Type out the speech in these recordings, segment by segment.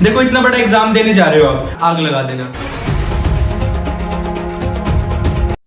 देखो इतना बड़ा एग्जाम देने जा रहे हो आप, आग लगा देना।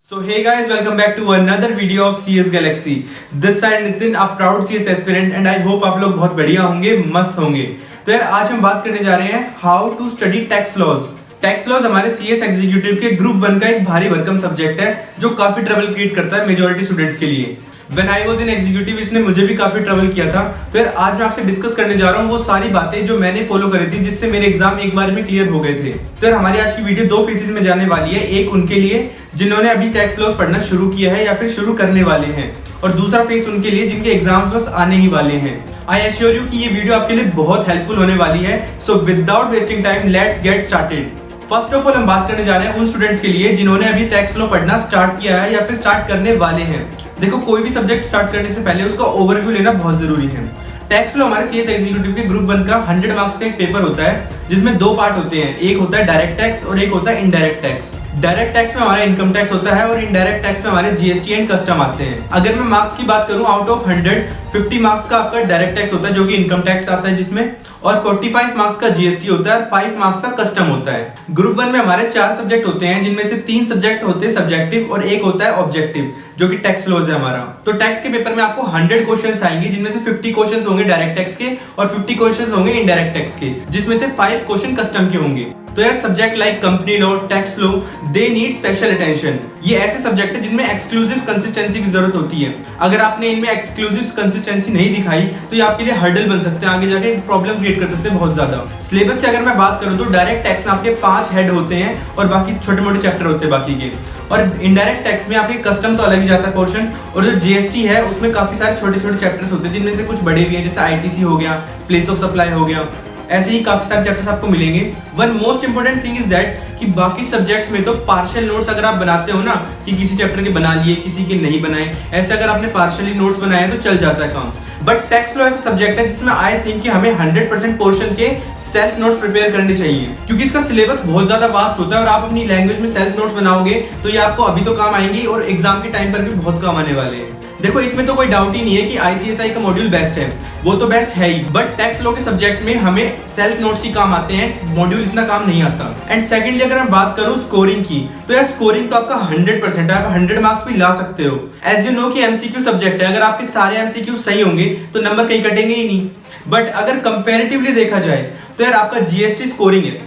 So hey guys, welcome back to another video of CS Galaxy. This side Nitin, आप proud CS aspirant and I hope आप लोग बहुत बढ़िया होंगे, मस्त होंगे। तो यार आज हम बात करने जा रहे हैं how to study tax laws. Tax laws हमारे CS एग्जीक्यूटिव के ग्रुप 1 का एक भारी भरकम सब्जेक्ट है जो काफी ट्रबल क्रिएट करता है मेजॉरिटी स्टूडेंट्स के लिए। When I was in executive इसने मुझे भी काफी ट्रबल किया था। तो यार आज मैं आपसे डिस्कस करने जा रहा हूँ वो सारी बातें जो मैंने फॉलो करी थी जिससे मेरे एग्जाम एक बार में क्लियर हो गए थे। तो यार हमारी आज की वीडियो दो फेसेस में जाने वाली है, एक उनके लिए जिन्होंने अभी टैक्स लॉज पढ़ना शुरू किया है या फिर शुरू करने वाले हैं, और दूसरा फेस उनके लिए जिनके एग्जाम्स बस आने ही वाले हैं। आई एश्योर यू कि ये वीडियो आपके लिए बहुत हेल्पफुल होने वाली है। So without wasting time let's get started. First of all हम बात करने जा रहे हैं उन स्टूडेंट्स के लिए जिन्होंने अभी टैक्स लॉ पढ़ना स्टार्ट किया है या फिर स्टार्ट करने वाले हैं। देखो कोई भी सब्जेक्ट स्टार्ट करने से पहले उसका ओवरव्यू लेना बहुत जरूरी है। टैक्स लॉ हमारे सीएस एग्जीक्यूटिव के ग्रुप 1 का 100 मार्क्स का एक पेपर होता है जिसमें दो पार्ट होते हैं, एक होता है डायरेक्ट टैक्स और एक होता है इनडायरेक्ट टैक्स। डायरेक्ट टैक्स में हमारा इनकम टैक्स होता है और इनडायरेक्ट टैक्स में हमारे जीएसटी एंड कस्टम आते हैं। अगर मैं मार्क्स की बात करूं आउट ऑफ 100 50 मार्क्स का आपका डायरेक्ट टैक्स होता है जो कि इनकम टैक्स आता है जिसमें, और 45 मार्क्स का जीएसटी होता है और 5 मार्क्स का कस्टम होता है। ग्रुप 1 में हमारे 4 सब्जेक्ट होते हैं जिनमें से 3 सब्जेक्ट होते हैं सब्जेक्टिव और एक होता है ऑब्जेक्टिव जो कि टैक्स लॉज है हमारा। तो टैक्स के पेपर में आपको 100 क्वेश्चंस आएंगे जिनमें से 50 क्वेश्चंस होंगे डायरेक्ट टैक्स के और 50 क्वेश्चंस होंगे इनडायरेक्ट टैक्स के, जिसमें से 5 क्वेश्चन कस्टम के होंगे। तो यार subject like company law, tax law, they need special attention. ये ऐसे सब्जेक्ट है जिनमें एक्सक्लूसिव कंसिस्टेंसी की जरूरत होती है। अगर आपने इनमें एक्सक्लूसिव कंसिस्टेंसी नहीं दिखाई तो ये आपके लिए हर्डल बन सकते हैं, आगे जाके प्रॉब्लम क्रिएट कर सकते हैं बहुत ज्यादा। सिलेबस की अगर मैं बात करूं तो डायरेक्ट टैक्स में आपके 5 हेड होते हैं और बाकी छोटे मोटे चैप्टर होते हैं बाकी के, और इनडायरेक्ट टैक्स में आपके कस्टम तो अलग ही जाता है पोर्शन, और जो जीएसटी है उसमें काफी सारे छोटे छोटे चैप्टर्स होते हैं जिनमें से कुछ बड़े भी हैं जैसे आईटीसी हो गया, प्लेस ऑफ सप्लाई हो गया, ऐसे ही काफी सारे चैप्टर्स आपको मिलेंगे। One most important thing is that कि बाकी सब्जेक्ट्स में तो पार्शियल नोट्स अगर आप बनाते हो ना कि किसी चैप्टर के बना लिए किसी के नहीं बनाए, ऐसे अगर आपने पार्शियली नोट्स बनाए तो चल जाता है काम। बट टैक्स लॉ ऐसा सब्जेक्ट है जिसमें आई थिंक कि हमें 100% पोर्शन के सेल्फ नोट्स प्रिपेयर करने चाहिए क्योंकि इसका सिलेबस बहुत ज्यादा वास्ट होता है और आप अपनी लैंग्वेज में सेल्फ नोट्स बनाओगे तो ये आपको अभी तो काम आएंगी और एग्जाम के टाइम पर भी बहुत काम आने वाले हैं। देखो इसमें तो कोई डाउट ही नहीं है कि आईसीएसआई का मॉड्यूल बेस्ट है, वो तो बेस्ट है ही, बट टैक्स लॉ के सब्जेक्ट में हमें सेल्फ नोट्स ही काम आते हैं, मॉड्यूल इतना काम नहीं आता। एंड सेकंडली अगर मैं बात करूं स्कोरिंग की तो यार स्कोरिंग तो आपका 100% है, आप 100 मार्क्स भी ला सकते हो। एज यू नो कि एमसीक्यू सब्जेक्ट है, अगर आपके सारे एमसीक्यू सही होंगे तो नंबर कहीं कटेंगे ही नहीं। बट अगर कंपैरेटिवली देखा जाए तो यार आपका जीएसटी स्कोरिंग है,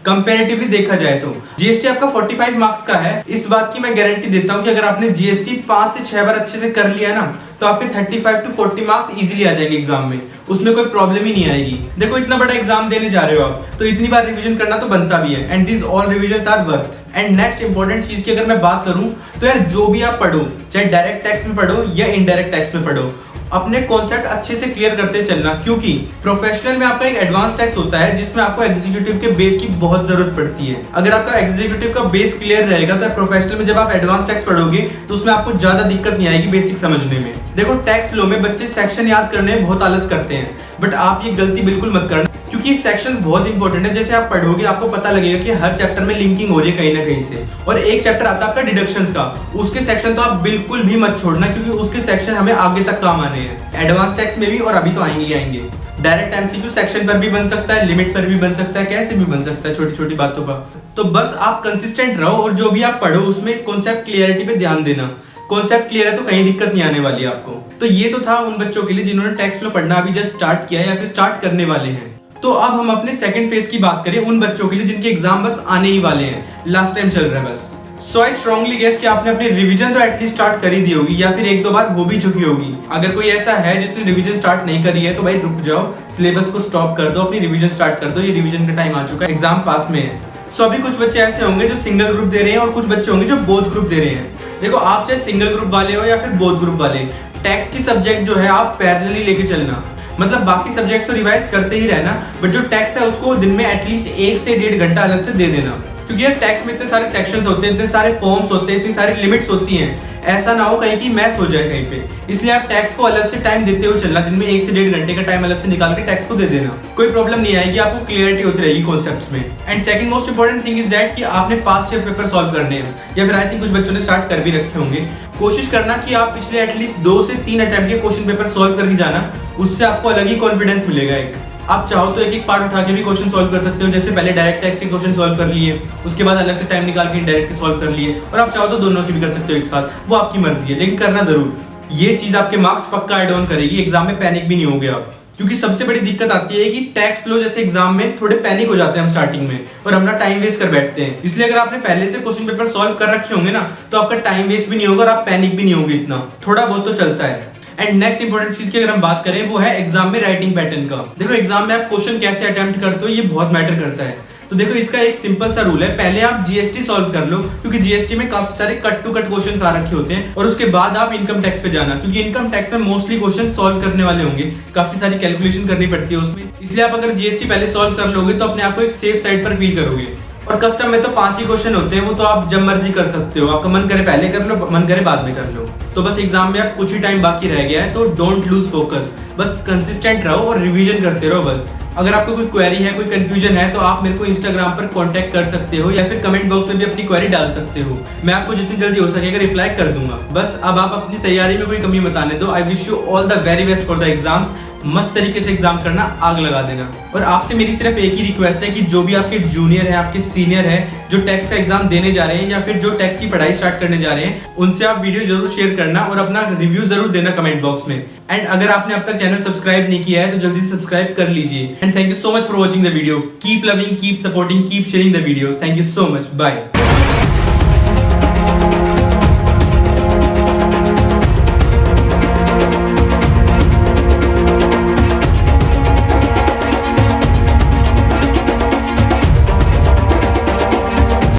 कंपैरेटिवली देखा जाए तो जीएसटी आपका 45 मार्क्स का है। इस बात की मैं गारंटी देता हूं कि अगर आपने जीएसटी 5 से 6 बार अच्छे से कर लिया ना तो आपके 35 to 40 मार्क्स इजीली आ जाएंगे एग्जाम में, उसमें कोई प्रॉब्लम ही नहीं आएगी। देखो इतना बड़ा एग्जाम देने जा रहे हो आप तो इतनी बार रिवीजन करना तो बनता भी है, and this all revisions are worth. And next important चीज की अगर मैं बात करूं तो यार जो भी आप पढ़ो, चाहे डायरेक्ट टैक्स में पढ़ो या इनडायरेक्ट टैक्स में पढ़ो, अपने कॉन्सेप्ट अच्छे से क्लियर करते चलना क्योंकि प्रोफेशनल में आपका एक एडवांस टैक्स होता है जिसमें आपको एग्जीक्यूटिव के बेस की बहुत जरूरत पड़ती है। अगर आपका एग्जीक्यूटिव का बेस क्लियर रहेगा तो प्रोफेशनल में जब आप एडवांस टैक्स पढ़ोगे तो उसमें आपको ज्यादा दिक्कत नहीं आएगी बेसिक समझने में। देखो टैक्स लॉ में बच्चे सेक्शन याद करने में बहुत आलस करते हैं, बट आप ये गलती बिल्कुल मत करना क्योंकि सेक्शंस बहुत इंपॉर्टेंट है। जैसे आप पढ़ोगे आपको पता लगेगा कि हर चैप्टर में लिंकिंग हो रही है कहीं ना कहीं से, और एक चैप्टर आता है आपका डिडक्शंस का, उसके सेक्शन तो आप बिल्कुल भी मत छोड़ना क्योंकि उसके सेक्शन हमें आगे तक काम आने हैं, एडवांस टैक्स में भी और अभी तो आएंगे ही आएंगे। डायरेक्ट एमसीक्यू सेक्शन पर भी बन सकता है, लिमिट पर भी बन सकता है, कैसे भी बन सकता है छोटी छोटी बातों पर। तो बस आप कंसिस्टेंट रहो और जो भी आप पढ़ो उसमें कॉन्सेप्ट क्लियरिटी पे ध्यान देना। कॉन्सेप्ट क्लियर है तो कहीं दिक्कत नहीं आने वाली आपको। तो ये तो था उन बच्चों के लिए जिन्होंने टैक्स लॉ पढ़ना अभी जस्ट स्टार्ट किया है या फिर स्टार्ट करने वाले हैं। तो अब हम अपने सेकंड फेज की बात करें उन बच्चों के लिए जिनके एग्जाम बस आने ही वाले हैं, लास्ट टाइम चल रहा है बस। सो आई स्ट्रांगली गेस कि आपने अपनी रिवीजन तो एटलीस्ट स्टार्ट कर ही दी होगी या फिर 1-2 बार हो भी चुकी होगी। अगर कोई ऐसा है जिसने रिवीजन स्टार्ट नहीं करी है तो भाई रुक जाओ, सिलेबस को स्टॉप कर दो, अपनी रिवीजन स्टार्ट कर दो, ये रिवीजन का टाइम आ चुका है, एग्जाम पास में है। सो अभी कुछ बच्चे ऐसे होंगे जो सिंगल ग्रुप दे रहे हैं और कुछ बच्चे होंगे जो बोथ ग्रुप दे रहे हैं। देखो आप चाहे सिंगल ग्रुप वाले हो या फिर बोथ ग्रुप वाले, टैक्स की सब्जेक्ट जो है आप पैरेलली लेके चलना, मतलब बाकी सब्जेक्ट्स तो रिवाइज करते ही रहना, बट जो टैक्स है उसको दिन में एटलीस्ट 1 से 1.5 घंटा अलग से दे देना क्योंकि यार टैक्स में इतने सारे सेक्शंस होते हैं, इतने सारे फॉर्म्स होते हैं, इतनी सारी लिमिट्स होती हैं, ऐसा ना हो कहीं की मैस हो जाए कहीं पे। इसलिए आप टैक्स को अलग से टाइम देते हुए चलना, दिन में 1 से 1.5 घंटे का टाइम अलग से निकाल के टैक्स को दे देना, कोई प्रॉब्लम नहीं आएगी, आपको क्लियरिटी होती रहेगी कॉन्सेप्ट्स में। And second most important thing is that कि आपने पास्ट ईयर पेपर सॉल्व करने हैं या फिर आई थिंक कुछ बच्चों ने स्टार्ट कर भी रखे होंगे। कोशिश करना कि आप पिछले एटलीस्ट 2 से 3 अटेम्प्ट के क्वेश्चन पेपर सॉल्व करके जाना, उससे आपको अलग ही कॉन्फिडेंस मिलेगा एक। आप चाहो तो एक एक पार्ट उठा के भी क्वेश्चन सॉल्व कर सकते हो, जैसे पहले डायरेक्ट टैक्स के क्वेश्चन सॉल्व कर लिए, उसके बाद अलग से टाइम निकाल के इनडायरेक्ट के सॉल्व कर लिए, और आप चाहो तो दोनों की भी कर सकते हो एक साथ, वो आपकी मर्जी है, लेकिन करना जरूर। ये चीज आपके मार्क्स पक्का ऐड ऑन करेगी, एग्जाम में पैनिक भी नहीं होगे आप। क्योंकि सबसे बड़ी दिक्कत आती है कि टैक्स लो जैसे एग्जाम में थोड़े पैनिक हो जाते हैं हम स्टार्टिंग में और अपना टाइम वेस्ट कर बैठते हैं। इसलिए अगर आपने पहले से क्वेश्चन पेपर सॉल्व कर रखे होंगे ना, तो आपका टाइम वेस्ट भी नहीं होगा और आप पैनिक भी नहीं होगे इतना, थोड़ा बहुत तो चलता है। एंड नेक्स्ट इंपॉर्टेंट चीज की अगर हम बात करें, वो है एग्जाम में राइटिंग पैटर्न का। देखो एग्जाम में आप क्वेश्चन कैसे अटेम्प्ट करते हो, ये बहुत मैटर करता है। तो देखो इसका एक सिंपल सा रूल है, पहले आप जीएसटी सॉल्व कर लो, क्योंकि जीएसटी में काफी सारे कट टू कट क्वेश्चंस आ रखे होते हैं, और उसके बाद आप इनकम टैक्स पे जाना, क्योंकि इनकम टैक्स में मोस्टली क्वेश्चन सॉल्व करने वाले होंगे, काफी सारी कैलकुलेशन करनी पड़ती है उसमें। इसलिए आप अगर जीएसटी पहले सॉल्व कर लोगे तो अपने आप को एक सेफ साइड पर फील करोगे। और कस्टम में तो 5 ही क्वेश्चन होते हैं, वो तो आप जब मर्जी कर सकते हो, आपका मन करे पहले कर लो, मन करे बाद में कर लो। तो बस एग्जाम में अब कुछ ही टाइम बाकी रह गया है, तो डोंट लूज फोकस, बस कंसिस्टेंट रहो और रिवीजन करते रहो बस। अगर आपको कोई क्वेरी है, कोई कंफ्यूजन है, तो आप मेरे को इंस्टाग्राम पर कांटेक्ट कर सकते हो, या फिर कमेंट बॉक्स में भी अपनी क्वेरी डाल सकते हो। मैं आपको जितनी जल्दी हो सकेगा रिप्लाई कर दूंगा। बस अब आप अपनी तैयारी में कोई कमी मत आने दो। I wish you all the very best for the exams. मस्त तरीके से एग्जाम करना, आग लगा देना। और आपसे मेरी सिर्फ एक ही रिक्वेस्ट है कि जो भी आपके जूनियर है, आपके सीनियर है, जो टैक्स का एग्जाम देने जा रहे हैं या फिर जो टैक्स की पढ़ाई स्टार्ट करने जा रहे हैं, उनसे आप वीडियो जरूर शेयर करना और अपना रिव्यू जरूर देना कमेंट बॉक्स में। एंड अगर आपने अब तक चैनल सब्सक्राइब नहीं किया है तो जल्दी से सब्सक्राइब कर लीजिए। And thank you so much for watching the video. Keep loving, keep supporting, keep sharing the videos. Thank you so much, bye.